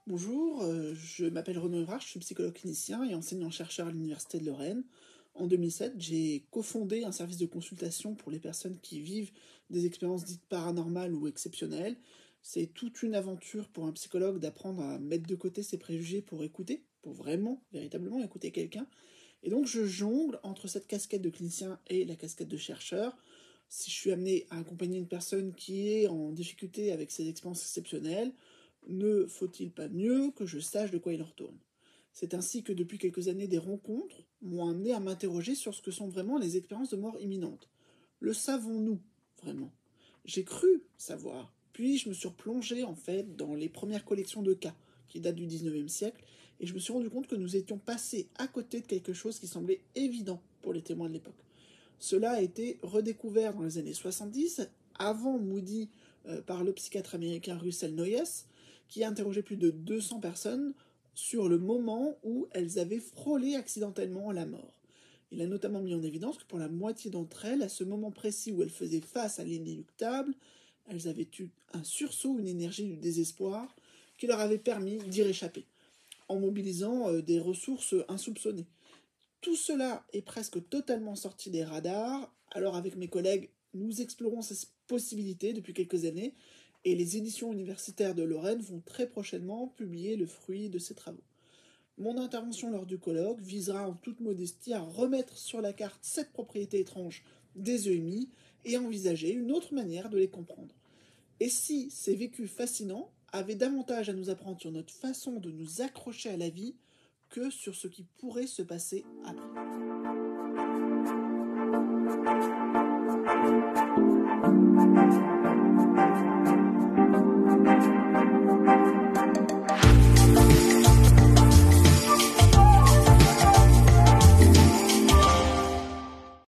Bonjour, je m'appelle Renaud Evrard, je suis psychologue clinicien et enseignant-chercheur à l'Université de Lorraine. En 2007, j'ai cofondé un service de consultation pour les personnes qui vivent des expériences dites paranormales ou exceptionnelles. C'est toute une aventure pour un psychologue d'apprendre à mettre de côté ses préjugés pour écouter, pour vraiment, véritablement écouter quelqu'un. Et donc je jongle entre cette casquette de clinicien et la casquette de chercheur. Si je suis amené à accompagner une personne qui est en difficulté avec ses expériences exceptionnelles, ne faut-il pas mieux que je sache de quoi il en retourne? C'est ainsi que depuis quelques années, des rencontres m'ont amené à m'interroger sur ce que sont vraiment les expériences de mort imminente. Le savons-nous vraiment? J'ai cru savoir, puis je me suis replongé en fait dans les premières collections de cas qui datent du 19e siècle, et je me suis rendu compte que nous étions passés à côté de quelque chose qui semblait évident pour les témoins de l'époque. Cela a été redécouvert dans les années 70, avant Moody, par le psychiatre américain Russell Noyes, qui a interrogé plus de 200 personnes sur le moment où elles avaient frôlé accidentellement la mort. Il a notamment mis en évidence que pour la moitié d'entre elles, à ce moment précis où elles faisaient face à l'inéluctable, elles avaient eu un sursaut, une énergie du désespoir qui leur avait permis d'y réchapper, en mobilisant des ressources insoupçonnées. Tout cela est presque totalement sorti des radars, alors avec mes collègues, nous explorons ces possibilités depuis quelques années, et les éditions universitaires de Lorraine vont très prochainement publier le fruit de ces travaux. Mon intervention lors du colloque visera en toute modestie à remettre sur la carte cette propriété étrange des EMI et à envisager une autre manière de les comprendre. Et si ces vécus fascinants avaient davantage à nous apprendre sur notre façon de nous accrocher à la vie que sur ce qui pourrait se passer après.